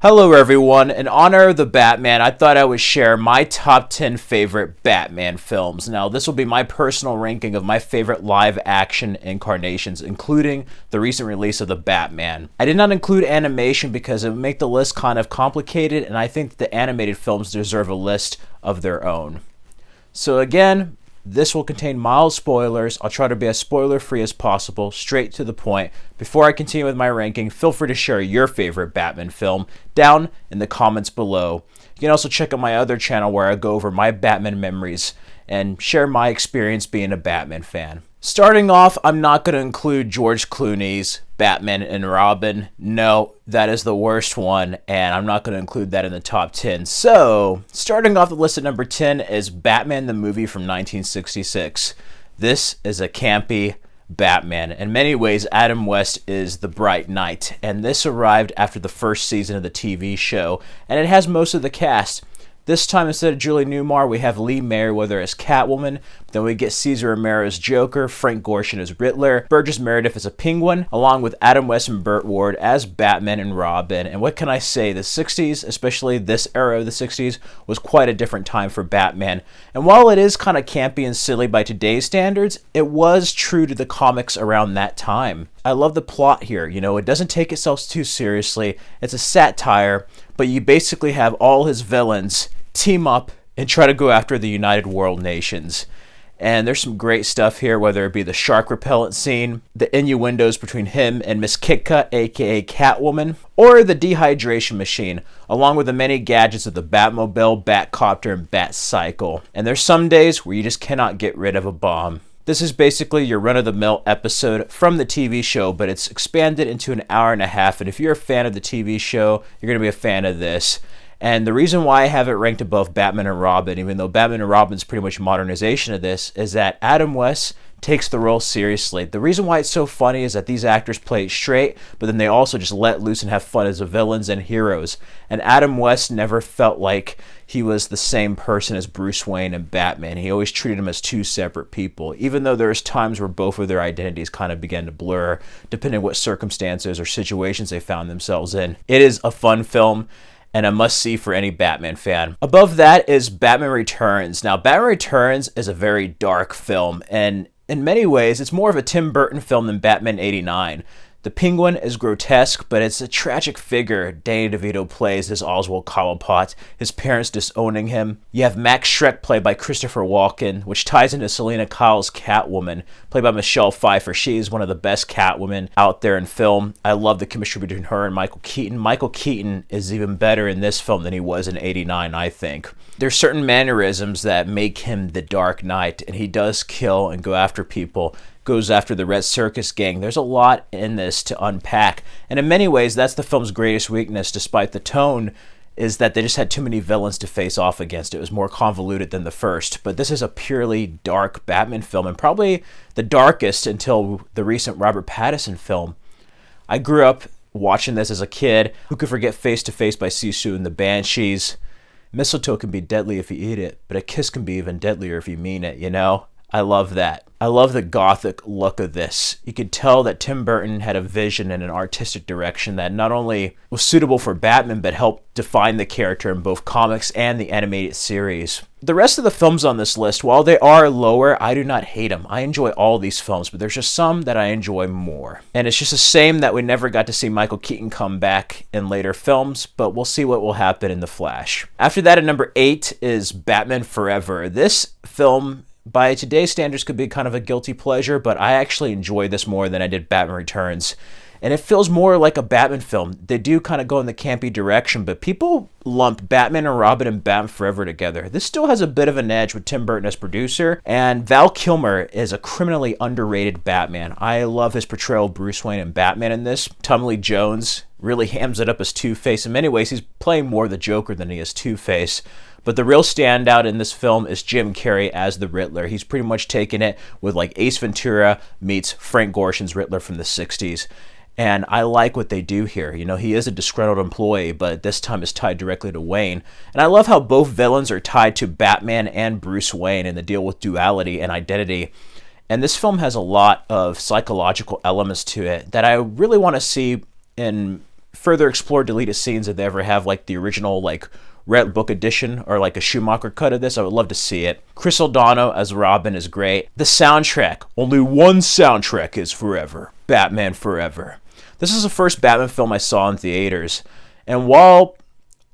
Hello everyone, in honor of the Batman, I thought I would share my top 10 favorite Batman films. Now, this will be my personal ranking of my favorite live-action incarnations, including the recent release of the Batman. I did not include animation because it would make the list kind of complicated, and I think the animated films deserve a list of their own. So again, this will contain mild spoilers. I'll try to be as spoiler-free as possible, straight to the point. Before I continue with my ranking, feel free to share your favorite Batman film down in the comments below. You can also check out my other channel where I go over my Batman memories and share my experience being a Batman fan. Starting off, I'm not going to include George Clooney's Batman and Robin. No, that is the worst one, and I'm not going to include that in the top 10. So, starting off the list at number 10 is Batman the movie from 1966. This is a campy Batman. In many ways, Adam West is the Bright Knight, and this arrived after the first season of the TV show, and it has most of the cast. This time, instead of Julie Newmar, we have Lee Merriweather as Catwoman. Then we get Cesar Romero as Joker, Frank Gorshin as Riddler, Burgess Meredith as a Penguin, along with Adam West and Burt Ward as Batman and Robin. And what can I say? The 60s, especially this era of the 60s, was quite a different time for Batman. And while it is kind of campy and silly by today's standards, it was true to the comics around that time. I love the plot here. You know, it doesn't take itself too seriously. It's a satire, but you basically have all his villains team up and try to go after the United World Nations. And there's some great stuff here, whether it be the shark repellent scene, the innuendos between him and Miss Kitka, aka Catwoman, or the dehydration machine, along with the many gadgets of the Batmobile, Batcopter, and Batcycle. And there's some days where you just cannot get rid of a bomb. This is basically your run-of-the-mill episode from the TV show, but it's expanded into an hour and a half. And if you're a fan of the TV show, you're going to be a fan of this. And the reason why I have it ranked above Batman and Robin, even though Batman and Robin is pretty much a modernization of this, is that Adam West takes the role seriously. The reason why it's so funny is that these actors play it straight, but then they also just let loose and have fun as the villains and heroes. And Adam West never felt like he was the same person as Bruce Wayne and Batman. He always treated them as two separate people, even though there's times where both of their identities kind of began to blur, depending on what circumstances or situations they found themselves in. It is a fun film and a must-see for any Batman fan. Above that is Batman Returns. Now, Batman Returns is a very dark film, and in many ways, it's more of a Tim Burton film than Batman '89. The Penguin is grotesque, but it's a tragic figure Danny DeVito plays as Oswald Cobblepot, his parents disowning him. You have Max Schreck played by Christopher Walken, which ties into Selena Kyle's Catwoman, played by Michelle Pfeiffer. She is one of the best Catwomen out there in film. I love the chemistry between her and Michael Keaton. Michael Keaton is even better in this film than he was in '89, I think. There's certain mannerisms that make him the Dark Knight, and he does kill and go after people. Goes after the Red Circus Gang. There's a lot in this to unpack, and in many ways that's the film's greatest weakness, despite the tone, is that they just had too many villains to face off against. It was more convoluted than the first, but this is a purely dark Batman film, and probably the darkest until the recent Robert Pattinson film. I grew up watching this as a kid. Who could forget Face to Face by Sisu and the Banshees? Mistletoe can be deadly if you eat it, but a kiss can be even deadlier if you mean it, you know? I love that. I love the gothic look of this. You could tell that Tim Burton had a vision and an artistic direction that not only was suitable for Batman, but helped define the character in both comics and the animated series. The rest of the films on this list, while they are lower, I do not hate them. I enjoy all these films, but there's just some that I enjoy more. And it's just a shame that we never got to see Michael Keaton come back in later films, but we'll see what will happen in The Flash. After that, at number 8 is Batman Forever. This film, by today's standards, could be kind of a guilty pleasure, but I actually enjoy this more than I did Batman Returns. And it feels more like a Batman film. They do kind of go in the campy direction, but people lump Batman and Robin and Batman Forever together. This still has a bit of an edge with Tim Burton as producer, and Val Kilmer is a criminally underrated Batman. I love his portrayal of Bruce Wayne and Batman in this. Tommy Lee Jones really hams it up as Two-Face. In many ways, he's playing more the Joker than he is Two-Face. But the real standout in this film is Jim Carrey as the Riddler. He's pretty much taken it with like Ace Ventura meets Frank Gorshin's Riddler from the 60s. And I like what they do here. You know, he is a disgruntled employee, but this time is tied directly to Wayne. And I love how both villains are tied to Batman and Bruce Wayne and the deal with duality and identity. And this film has a lot of psychological elements to it that I really want to see in further explore deleted scenes, if they ever have like the original like Red Book edition or like a Schumacher cut of this, I would love to see it. Chris O'Donnell as Robin is great. The soundtrack, only one soundtrack is forever. Batman Forever. This is the first Batman film I saw in theaters, and while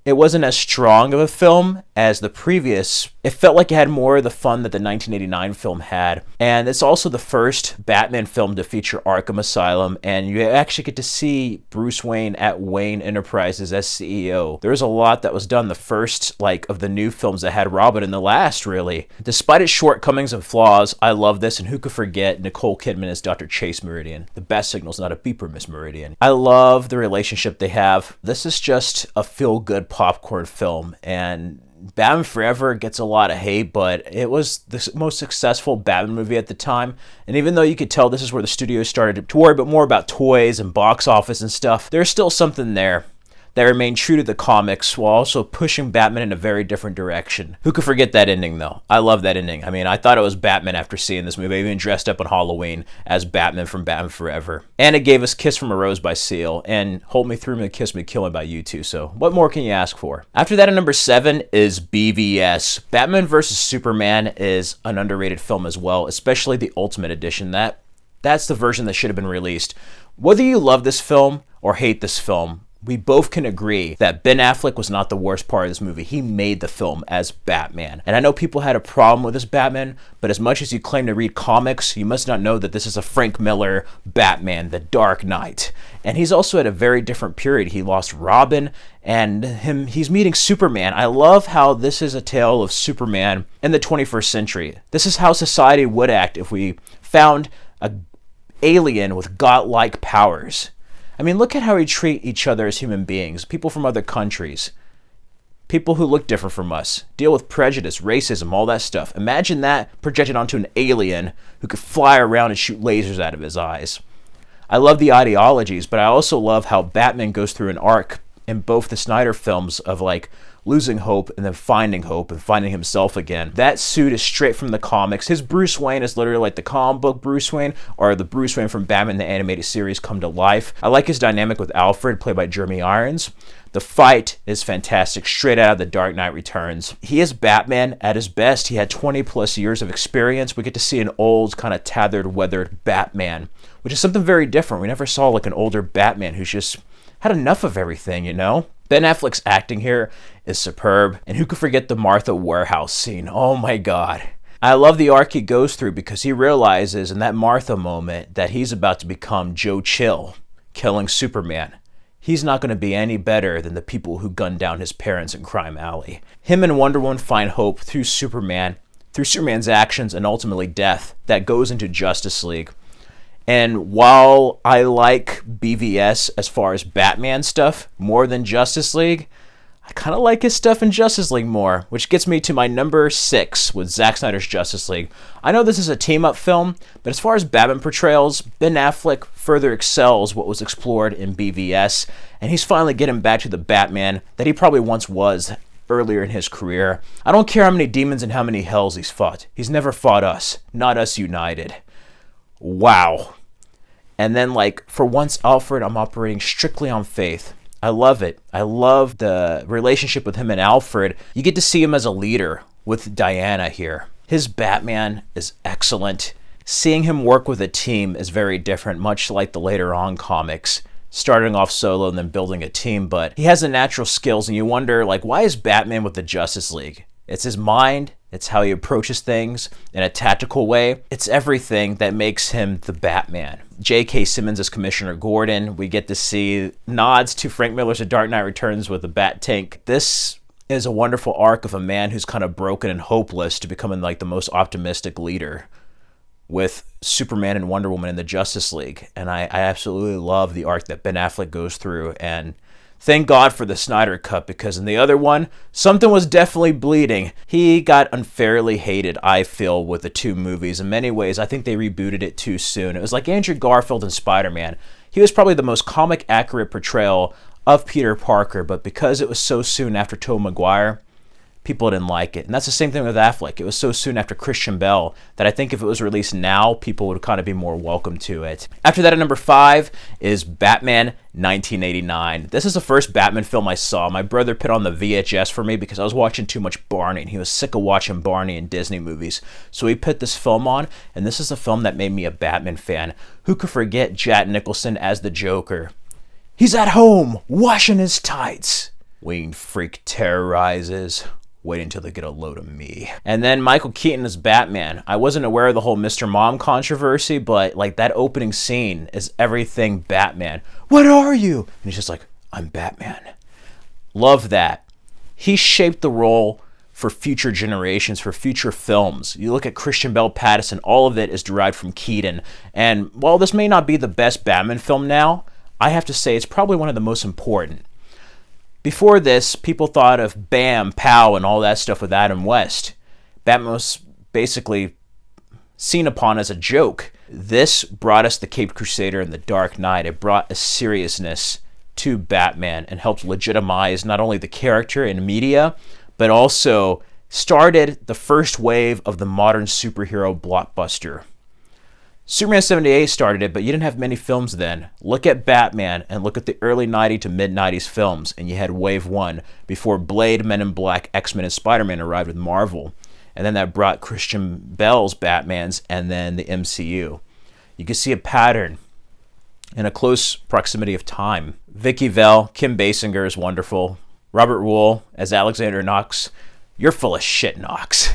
it wasn't as strong of a film as the previous, it felt like it had more of the fun that the 1989 film had. And it's also the first Batman film to feature Arkham Asylum, and you actually get to see Bruce Wayne at Wayne Enterprises as CEO. There was a lot that was done the first, like, of the new films that had Robin, and the last, really. Despite its shortcomings and flaws, I love this, and who could forget Nicole Kidman as Dr. Chase Meridian. The best signal's not a beeper, Miss Meridian. I love the relationship they have. This is just a feel-good popcorn film, and Batman Forever gets a lot of hate, but it was the most successful Batman movie at the time. And even though you could tell this is where the studio started to worry a bit more about toys and box office and stuff, there's still something there that remained true to the comics while also pushing Batman in a very different direction. Who could forget that ending, though? I love that ending. I mean, I thought it was Batman after seeing this movie. I even dressed up on Halloween as Batman from Batman Forever. And it gave us Kiss from a Rose by Seal and Hold Me Through Me, Kiss Me, Kill Me by U2. So what more can you ask for? After that, at number 7 is BVS. Batman vs. Superman is an underrated film as well, especially the Ultimate Edition. That's the version that should have been released. Whether you love this film or hate this film, we both can agree that Ben Affleck was not the worst part of this movie. He made the film as Batman. And I know people had a problem with this Batman, but as much as you claim to read comics, you must not know that this is a Frank Miller Batman, the Dark Knight. And he's also at a very different period. He lost Robin, and he's meeting Superman. I love how this is a tale of Superman in the 21st century. This is how society would act if we found an alien with godlike powers. I mean, look at how we treat each other as human beings, people from other countries, people who look different from us, deal with prejudice, racism, all that stuff. Imagine that projected onto an alien who could fly around and shoot lasers out of his eyes. I love the ideologies, but I also love how Batman goes through an arc in both the Snyder films of like losing hope and then finding hope and finding himself again. That suit is straight from the comics. His Bruce Wayne is literally like the comic book Bruce Wayne, or the Bruce Wayne from Batman the Animated Series come to life. I like his dynamic with Alfred, played by Jeremy Irons. The fight is fantastic, straight out of The Dark Knight Returns. He is Batman at his best. He had 20 plus years of experience. We get to see an old, kind of tethered, weathered Batman, which is something very different. We never saw like an older Batman who's just had enough of everything, you know? Ben Affleck's acting here is superb, and who could forget the Martha warehouse scene? Oh my god. I love the arc he goes through because he realizes in that Martha moment that he's about to become Joe Chill, killing Superman. He's not going to be any better than the people who gunned down his parents in Crime Alley. Him and Wonder Woman find hope through Superman's actions and ultimately death that goes into Justice League. And while I like BVS as far as Batman stuff more than Justice League, I kind of like his stuff in Justice League more, which gets me to my number 6 with Zack Snyder's Justice League. I know this is a team-up film, but as far as Batman portrayals, Ben Affleck further excels what was explored in BVS, and he's finally getting back to the Batman that he probably once was earlier in his career. I don't care how many demons and how many hells he's fought. He's never fought us, not us united. Wow. And then, like, for once, Alfred, I'm operating strictly on faith. I love it. I love the relationship with him and Alfred. You get to see him as a leader with Diana here. His Batman is excellent. Seeing him work with a team is very different, much like the later on comics, starting off solo and then building a team. But he has the natural skills, and you wonder, like, why is Batman with the Justice League? It's his mind. It's how he approaches things in a tactical way. It's everything that makes him the Batman. J.K. Simmons as Commissioner Gordon. We get to see nods to Frank Miller's The Dark Knight Returns with the Bat Tank. This is a wonderful arc of a man who's kind of broken and hopeless to becoming like the most optimistic leader with Superman and Wonder Woman in the Justice League. And I absolutely love the arc that Ben Affleck goes through, and thank God for the Snyder Cut, because in the other one, something was definitely bleeding. He got unfairly hated, I feel, with the two movies. In many ways, I think they rebooted it too soon. It was like Andrew Garfield and Spider-Man. He was probably the most comic-accurate portrayal of Peter Parker, but because it was so soon after Tobey Maguire, people didn't like it. And that's the same thing with Affleck. It was so soon after Christian Bale that I think if it was released now, people would kind of be more welcome to it. After that, at number 5 is Batman 1989. This is the first Batman film I saw. My brother put on the VHS for me because I was watching too much Barney, and he was sick of watching Barney in Disney movies. So he put this film on, and this is the film that made me a Batman fan. Who could forget Jack Nicholson as the Joker? He's at home, washing his tights. Winged freak terrorizes. Wait until they get a load of me. And then Michael Keaton as Batman. I wasn't aware of the whole Mr. Mom controversy, but like that opening scene is everything Batman. What are you? And he's just like, I'm Batman. Love that. He shaped the role for future generations, for future films. You look at Christian Bale, Pattinson, all of it is derived from Keaton. And while this may not be the best Batman film now, I have to say it's probably one of the most important. Before this, people thought of Bam, Pow, and all that stuff with Adam West. Batman was basically seen upon as a joke. This brought us the Caped Crusader and the Dark Knight. It brought a seriousness to Batman and helped legitimize not only the character in media, but also started the first wave of the modern superhero blockbuster. Superman 78 started it, but you didn't have many films then. Look at Batman and look at the early 90s to mid-90s films, and you had Wave 1 before Blade, Men in Black, X-Men, and Spider-Man arrived with Marvel. And then that brought Christian Bale's Batmans and then the MCU. You can see a pattern in a close proximity of time. Vicky Vale, Kim Basinger is wonderful. Robert Wuhl as Alexander Knox. You're full of shit, Knox.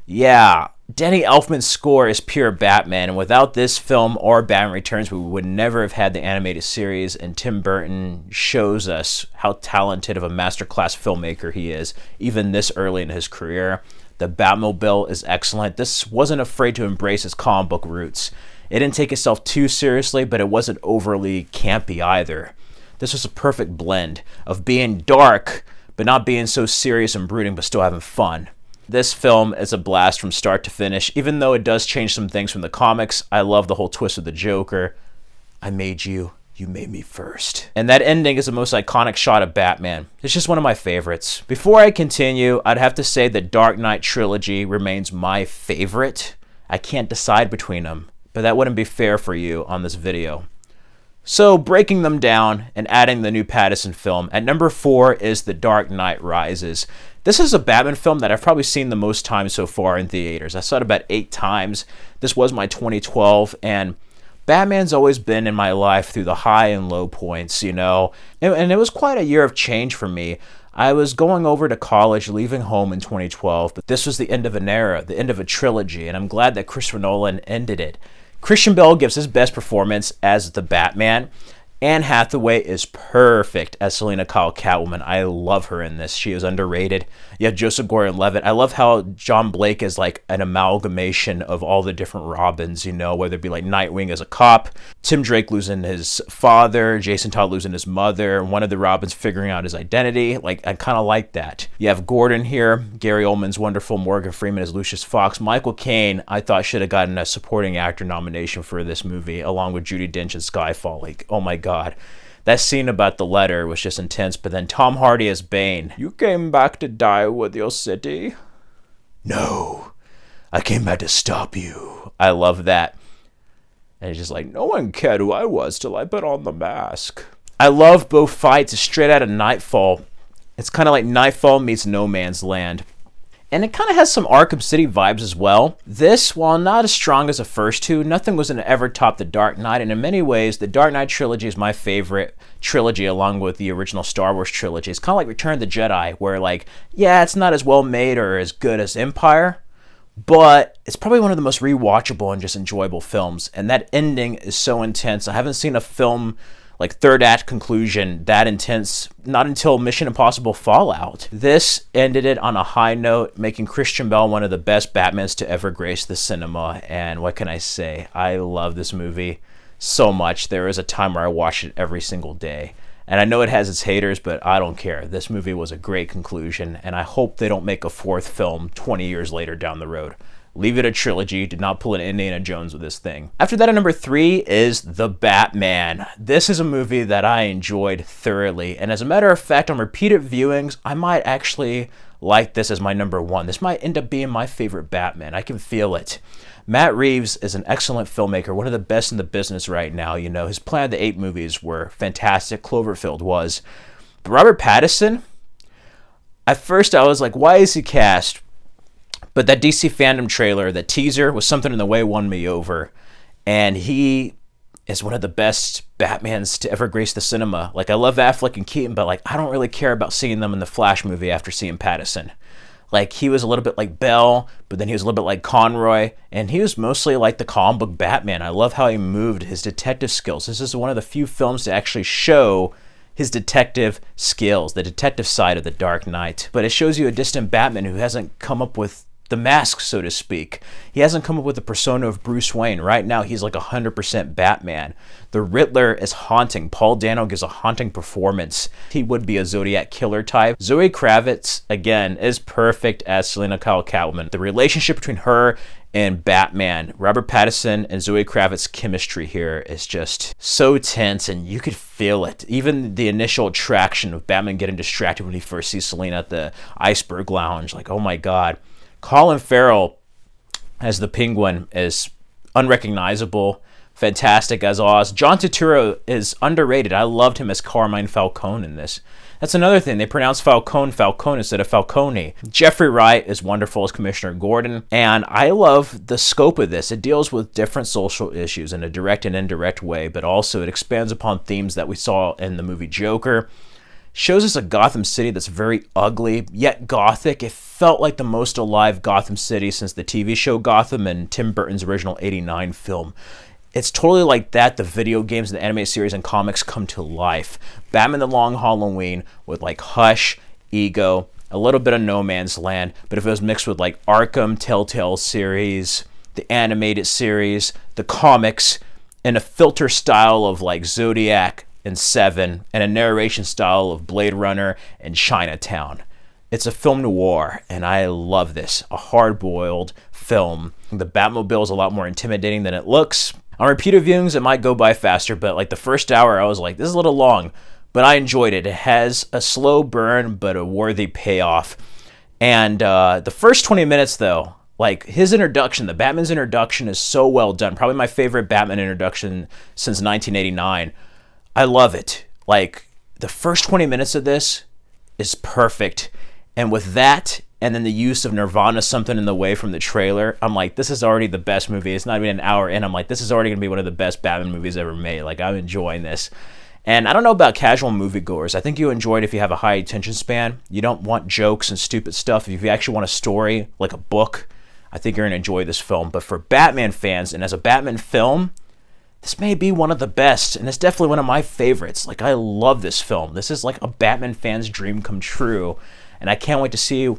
Yeah. Danny Elfman's score is pure Batman, and without this film or Batman Returns, we would never have had the animated series, and Tim Burton shows us how talented of a masterclass filmmaker he is, even this early in his career. The Batmobile is excellent. This wasn't afraid to embrace its comic book roots. It didn't take itself too seriously, but it wasn't overly campy either. This was a perfect blend of being dark, but not being so serious and brooding, but still having fun. This film is a blast from start to finish. Even though it does change some things from the comics, I love the whole twist of the Joker. I made you, you made me first. And that ending is the most iconic shot of Batman. It's just one of my favorites. Before I continue, I'd have to say the Dark Knight trilogy remains my favorite. I can't decide between them, but that wouldn't be fair for you on this video. So breaking them down and adding the new Pattinson film, at number 4 is The Dark Knight Rises. This is a Batman film that I've probably seen the most times so far in theaters. I saw it about 8 times. This was my 2012, and Batman's always been in my life through the high and low points, you know. And it was quite a year of change for me. I was going over to college, leaving home in 2012, but this was the end of an era, the end of a trilogy, and I'm glad that Christopher Nolan ended it. Christian Bale gives his best performance as the Batman. Anne Hathaway is perfect as Selena Kyle Catwoman. I love her in this. She is underrated. You have Joseph Gordon-Levitt. I love how John Blake is like an amalgamation of all the different Robins, you know, whether it be like Nightwing as a cop, Tim Drake losing his father, Jason Todd losing his mother, one of the Robins figuring out his identity. Like, I kind of like that. You have Gordon here. Gary Oldman's wonderful. Morgan Freeman as Lucius Fox. Michael Caine, I thought, should have gotten a supporting actor nomination for this movie, along with Judi Dench in Skyfall. Like, oh my God. That scene about the letter was just intense. But then Tom Hardy as Bane. You came back to die with your city? No, I came back to stop you. I love that. And he's just like, no one cared who I was till I put on the mask. I love both fights. It's straight out of Nightfall. It's kind of like Nightfall meets No Man's Land. And it kind of has some Arkham City vibes as well. This, while not as strong as the first two, nothing was going to ever top The Dark Knight. And in many ways, The Dark Knight trilogy is my favorite trilogy along with the original Star Wars trilogy. It's kind of like Return of the Jedi, where like, yeah, it's not as well made or as good as Empire, but it's probably one of the most rewatchable and just enjoyable films. And that ending is so intense. I haven't seen a film like third act conclusion that intense, not until Mission Impossible Fallout. This ended it on a high note, making Christian Bale one of the best Batmans to ever grace the cinema. And what can I say? I love this movie so much. There was a time where I watched it every single day. And I know it has its haters, but I don't care. This movie was a great conclusion, and I hope they don't make a fourth film 20 years later down the road. Leave it a trilogy. Did not pull an Indiana Jones with this thing. After that, at number 3 is The Batman. This is a movie that I enjoyed thoroughly. And as a matter of fact, on repeated viewings, I might actually like this as my number 1. This might end up being my favorite Batman. I can feel it. Matt Reeves is an excellent filmmaker, one of the best in the business right now. You know, his Planet of the Apes movies were fantastic. Cloverfield was. But Robert Pattinson, at first I was like, why is he cast? But that DC Fandom trailer, the teaser, was something in the way won me over. And he is one of the best Batmans to ever grace the cinema. Like, I love Affleck and Keaton, but like, I don't really care about seeing them in the Flash movie after seeing Pattinson. Like, he was a little bit like Bell, but then he was a little bit like Conroy, and he was mostly like the comic book Batman. I love how he moved his detective skills. This is one of the few films to actually show his detective skills, the detective side of the Dark Knight. But it shows you a distant Batman who hasn't come up with the mask, so to speak. He hasn't come up with the persona of Bruce Wayne. Right now, he's like 100% Batman. The Riddler is haunting. Paul Dano gives a haunting performance. He would be a Zodiac killer type. Zoe Kravitz, again, is perfect as Selena Kyle Catwoman. The relationship between her and Batman, Robert Pattinson and Zoe Kravitz's chemistry here is just so tense, and you could feel it. Even the initial attraction of Batman getting distracted when he first sees Selena at the Iceberg Lounge, like, oh my God. Colin Farrell as the Penguin is unrecognizable, fantastic as Oz. John Turturro is underrated. I loved him as Carmine Falcone in this. That's another thing. They pronounce Falcone instead of Falcone. Jeffrey Wright is wonderful as Commissioner Gordon. And I love the scope of this. It deals with different social issues in a direct and indirect way, but also it expands upon themes that we saw in the movie Joker. Shows us a Gotham City that's very ugly, yet gothic. It felt like the most alive Gotham City since the TV show Gotham and Tim Burton's original '89 film. It's totally like that. The video games and the anime series and comics come to life. Batman the Long Halloween with like Hush, Ego, a little bit of No Man's Land, but if it was mixed with like Arkham, Telltale series, the animated series, the comics, and a filter style of like Zodiac and Seven, and a narration style of Blade Runner and Chinatown. It's a film noir, and I love this. A hard-boiled film. The Batmobile is a lot more intimidating than it looks. On repeated viewings, it might go by faster, but like the first hour, I was like, this is a little long, but I enjoyed it. It has a slow burn, but a worthy payoff. And the first 20 minutes, though, like his introduction, the Batman's introduction is so well done. Probably my favorite Batman introduction since 1989. I love it. Like, the first 20 minutes of this is perfect. And with that, and then the use of Nirvana, Something in the Way from the trailer, I'm like, this is already the best movie. It's not even an hour in. I'm like, this is already going to be one of the best Batman movies ever made. Like, I'm enjoying this. And I don't know about casual moviegoers. I think you enjoy it if you have a high attention span. You don't want jokes and stupid stuff. If you actually want a story, like a book, I think you're going to enjoy this film. But for Batman fans, and as a Batman film, this may be one of the best, and it's definitely one of my favorites. Like, I love this film. This is like a Batman fan's dream come true, and I can't wait to see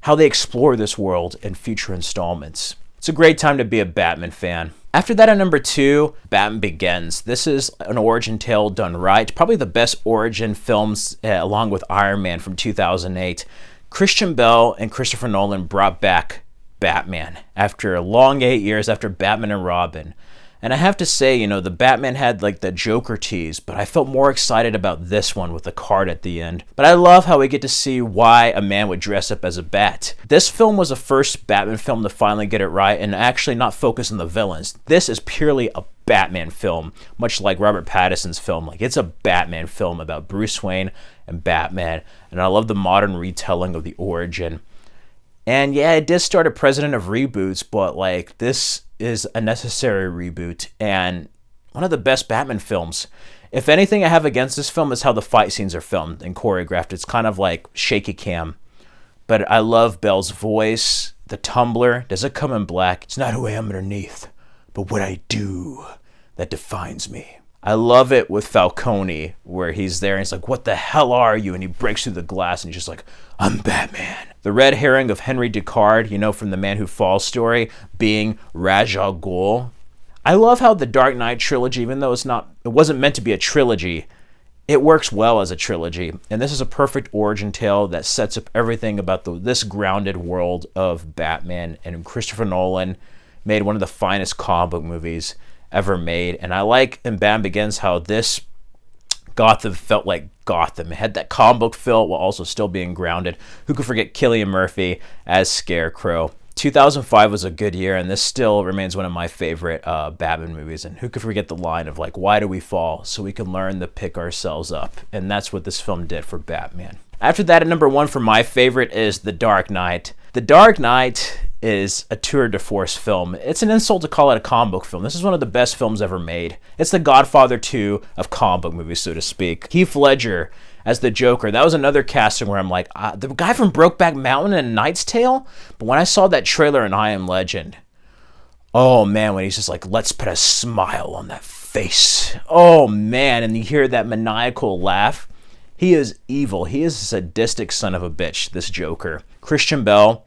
how they explore this world in future installments. It's a great time to be a Batman fan. After that, at number 2, Batman Begins. This is an origin tale done right. Probably the best origin films, along with Iron Man from 2008. Christian Bale and Christopher Nolan brought back Batman after a long 8 years after Batman and Robin. And I have to say, you know, the Batman had like the Joker tease, but I felt more excited about this one with the card at the end. But I love how we get to see why a man would dress up as a bat. This film was the first Batman film to finally get it right and actually not focus on the villains. This is purely a Batman film, much like Robert Pattinson's film. Like, it's a Batman film about Bruce Wayne and Batman, and I love the modern retelling of the origin. And yeah, it did start a precedent of reboots, but like, this is a necessary reboot and one of the best Batman films. If anything I have against this film is how the fight scenes are filmed and choreographed. It's kind of like shaky cam. But I love Belle's voice, the tumbler. Does it come in black? It's not who I am underneath, but what I do that defines me. I love it with Falcone, where he's there and he's like, what the hell are you? And he breaks through the glass and he's just like, I'm Batman. The red herring of Henry Ducard, you know, from the Man Who Falls story, being Ra's al Ghul. I love how the Dark Knight trilogy, even though it wasn't meant to be a trilogy, it works well as a trilogy, and this is a perfect origin tale that sets up everything about this grounded world of Batman. And Christopher Nolan made one of the finest comic book movies ever made. And I like in Batman Begins how this Gotham felt like Gotham. It had that comic book feel while also still being grounded. Who could forget Cillian Murphy as Scarecrow? 2005 was a good year, and this still remains one of my favorite Batman movies. And who could forget the line of like, why do we fall? So we can learn to pick ourselves up. And that's what this film did for Batman. After that, at number 1 for my favorite is The Dark Knight. The Dark Knight is a tour de force film. It's an insult to call it a comic book film. This is one of the best films ever made. It's the Godfather 2 of comic book movies, so to speak. Heath Ledger as the Joker. That was another casting where I'm like, the guy from Brokeback Mountain and Knight's Tale? But when I saw that trailer in I Am Legend, oh man, when he's just like, let's put a smile on that face. Oh man, and you hear that maniacal laugh. He is evil. He is a sadistic son of a bitch, this Joker. Christian Bale,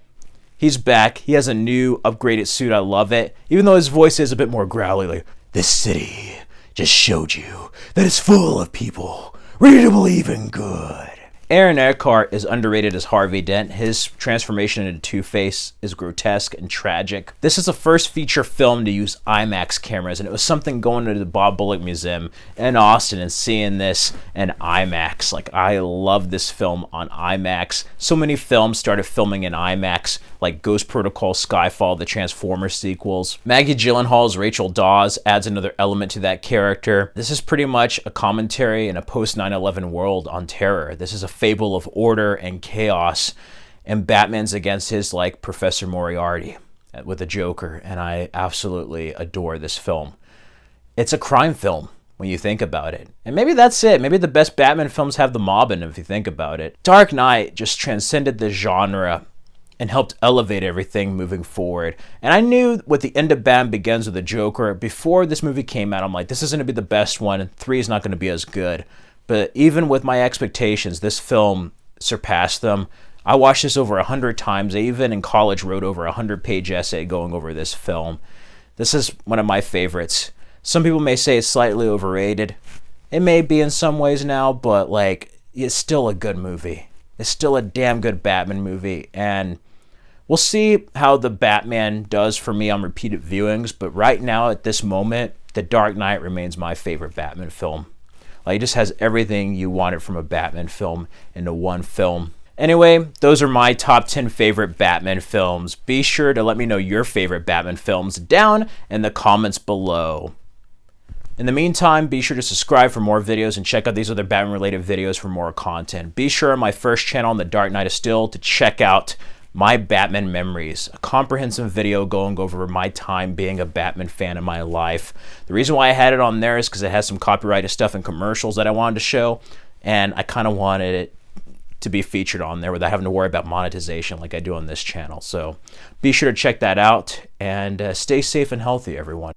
he's back. He has a new upgraded suit. I love it. Even though his voice is a bit more growly, like, this city just showed you that it's full of people ready to believe in good. Aaron Eckhart is underrated as Harvey Dent. His transformation into Two-Face is grotesque and tragic. This is the first feature film to use IMAX cameras, and it was something going to the Bob Bullock Museum in Austin and seeing this in IMAX. Like, I love this film on IMAX. So many films started filming in IMAX, like Ghost Protocol, Skyfall, the Transformers sequels. Maggie Gyllenhaal's Rachel Dawes adds another element to that character. This is pretty much a commentary in a post-9/11 world on terror. This is a fable of order and chaos, and Batman's against his like Professor Moriarty with the Joker, and I absolutely adore this film. It's a crime film when you think about it, and maybe that's it. Maybe the best Batman films have the mob in them if you think about it. Dark Knight just transcended the genre and helped elevate everything moving forward. And I knew with the end of Batman Begins with the Joker, before this movie came out, I'm like, this isn't going to be the best one, and 3 is not going to be as good. But even with my expectations, this film surpassed them. I watched this over 100 times. I even in college wrote over a 100-page essay going over this film. This is one of my favorites. Some people may say it's slightly overrated. It may be in some ways now, but like, it's still a good movie. It's still a damn good Batman movie. And we'll see how the Batman does for me on repeated viewings. But right now, at this moment, The Dark Knight remains my favorite Batman film. Like, it just has everything you wanted from a Batman film into one film. Anyway, those are my top 10 favorite Batman films. Be sure to let me know your favorite Batman films down in the comments below. In the meantime, be sure to subscribe for more videos and check out these other Batman-related videos for more content. Be sure on my first channel on The Dark Knight of Steel to check out My Batman Memories, a comprehensive video going over my time being a Batman fan in my life. The reason why I had it on there is because it has some copyrighted stuff and commercials that I wanted to show, and I kind of wanted it to be featured on there without having to worry about monetization like I do on this channel. So be sure to check that out, and stay safe and healthy, everyone.